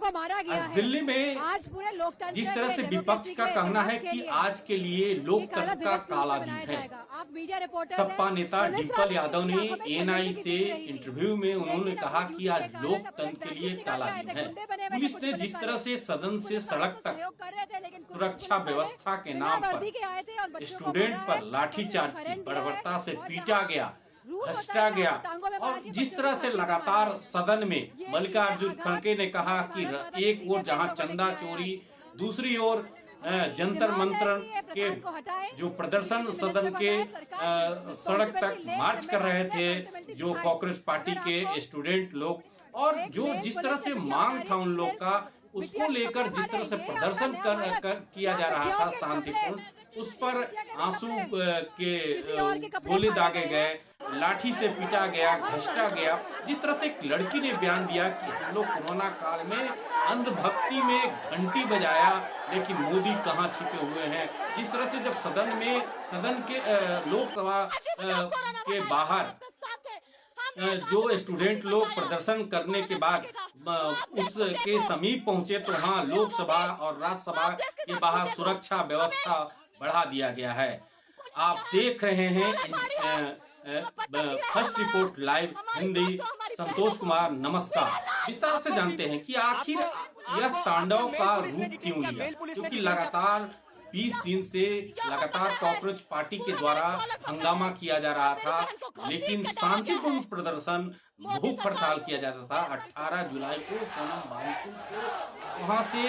को मारा गया है। दिल्ली में आज पूरे लोकतंत्र जिस तरह से विपक्ष का कहना है कि आज के लिए लोकतंत्र का काला दिन है। आप मीडिया रिपोर्टर सपा नेता डिम्पल यादव ने एएनआई से इंटरव्यू में उन्होंने कहा कि आज लोकतंत्र के लिए काला दिन है। पुलिस ने जिस तरह से सदन से सड़क तक सुरक्षा व्यवस्था के नाम पर स्टूडेंट पर लाठीचार्ज की, बर्बरता से पीटा गया, घसीटा गया, और जिस तरह से लगातार सदन में मल्लिकार्जुन खड़गे ने कहा कि एक ओर जहां चंदा चोरी, दूसरी ओर जंतर मंतर के जो प्रदर्शन सदन के सड़क तक मार्च कर रहे थे जो कांग्रेस पार्टी के स्टूडेंट लोग, और जो जिस तरह से मांग था उन लोग का, उसको लेकर जिस तरह से प्रदर्शन किया जा रहा था शांतिपूर्ण, उस पर आंसू के गोले दागे गए, लाठी से पीटा गया, घसीटा गया। जिस तरह से एक लड़की ने बयान दिया कि हम लोग कोरोना काल में अंधभक्ति में घंटी बजाया, लेकिन मोदी कहाँ छिपे हुए हैं। जिस तरह से जब सदन के लोकसभा के बाहर जो स्टूडेंट लोग प्रदर्शन करने के बाद उसके समीप पहुंचे, तो हाँ, लोकसभा और राज्यसभा के बाहर सुरक्षा व्यवस्था बढ़ा दिया गया है। आप देख रहे हैं first report live Hindi, Santosh Kumar, नमस्कार। विस्तार से जानते हैं कि आखिर यह तांडव का रूप क्यों लिया, क्योंकि लगातार 20 दिन से लगातार कांग्रेस पार्टी के द्वारा हंगामा किया जा रहा था, लेकिन शांतिपूर्ण प्रदर्शन, भूख हड़ताल किया जाता था। 18 जुलाई को सोनम वांगचुक को वहां से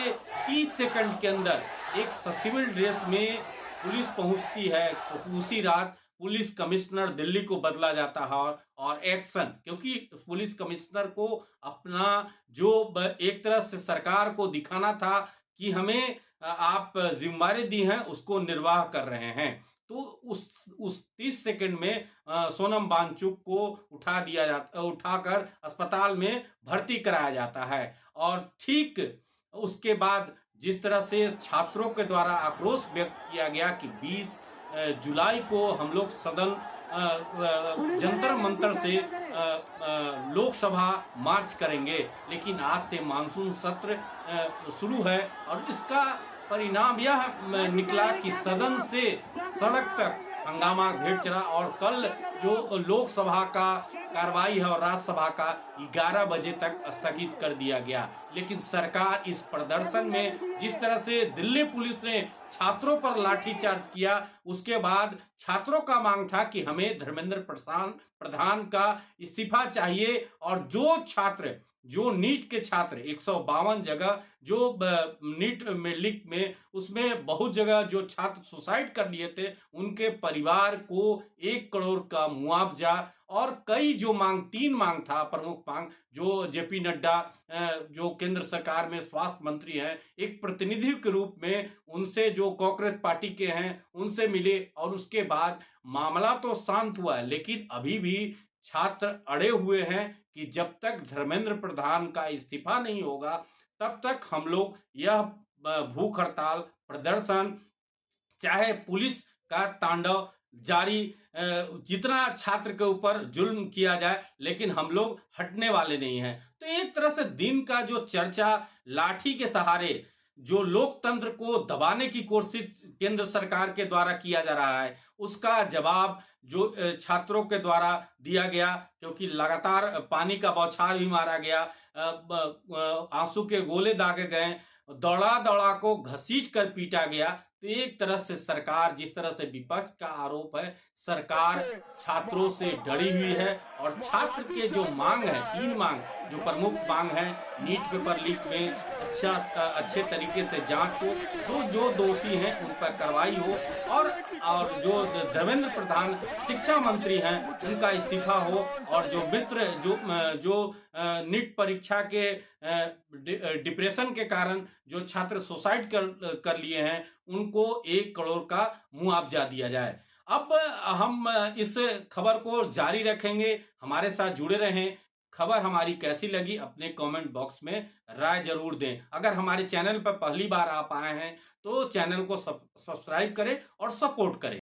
30 सेकंड के अंदर एक सिविल ड्रेस में पुलिस पहुंचती है, उसी रात पुलिस कमिश्नर दिल्ली को बदला जाता है और एक्शन, क्योंकि पुलिस कमिश्नर को अपना जो एक तरह से सरकार को दिखाना था कि हमें आप जिम्मेदारी दी हैं, उसको निर्वाह कर रहे हैं। तो उस 30 सेकंड में सोनम वांगचुक को उठाकर अस्पताल में भर्ती कराया जाता है। और ठीक उसके बाद जिस तरह से छात्रों के द्वारा आक्रोश व्यक्त किया गया कि 20 जुलाई को हम लोग सदन जंतर मंतर से लोकसभा मार्च करेंगे, लेकिन आज से मानसून सत्र शुरू है और इसका परिणाम यह निकला कि सदन से सड़क तक हंगामा घेर चला। और कल जो लोकसभा का कार्रवाई है और राज्यसभा का 11 बजे तक स्थगित कर दिया गया। लेकिन सरकार इस प्रदर्शन में जिस तरह से दिल्ली पुलिस ने छात्रों पर लाठीचार्ज किया, उसके बाद छात्रों का मांग था कि हमें धर्मेंद्र प्रधान का इस्तीफा चाहिए, और जो नीट के छात्र 152 जगह जो नीट में लीक में, उसमें बहुत जगह जो छात्र सुसाइड कर लिए थे, उनके परिवार को 1 करोड़ का मुआवजा, और कई जो तीन मांग था, प्रमुख मांग, जो जेपी नड्डा जो केंद्र सरकार में स्वास्थ्य मंत्री हैं, एक प्रतिनिधि के रूप में उनसे, जो कांग्रेस पार्टी के हैं, उनसे मिले। और उसके बाद मामला तो शांत हुआ है, लेकिन अभी भी छात्र अड़े हुए हैं कि जब तक धर्मेंद्र प्रधान का इस्तीफा नहीं होगा, तब तक हम लोग यह भूख हड़ताल प्रदर्शन, चाहे पुलिस का तांडव जारी, जितना छात्र के ऊपर जुल्म किया जाए, लेकिन हम लोग हटने वाले नहीं हैं। तो एक तरह से दिन का जो चर्चा लाठी के सहारे जो लोकतंत्र को दबाने की कोशिश केंद्र सरकार के द्वारा किया जा रहा है, उसका जवाब जो छात्रों के द्वारा दिया गया, क्योंकि लगातार पानी का बौछार भी मारा गया, आंसू के गोले दागे गए, दौड़ा को घसीट कर पीटा गया। तो एक तरह से सरकार, जिस तरह से विपक्ष का आरोप है, सरकार छात्रों से डरी हुई है, और छात्र के जो मांग है, 3 मांग जो प्रमुख मांग है, नीट पेपर लीक में अच्छे तरीके से जांच हो, तो जो दोषी हैं उन पर कार्रवाई हो, और जो धर्मेंद्र प्रधान शिक्षा मंत्री हैं उनका इस्तीफा हो, और जो मित्र जो नीट परीक्षा के डिप्रेशन के कारण जो छात्र सुसाइड कर लिए हैं, उनको 1 करोड़ का मुआवजा दिया जाए। अब हम इस खबर को जारी रखेंगे, हमारे साथ जुड़े रहें। खबर हमारी कैसी लगी अपने कमेंट बॉक्स में राय जरूर दें। अगर हमारे चैनल पर पहली बार आप आए हैं तो चैनल को सब्सक्राइब करें और सपोर्ट करें।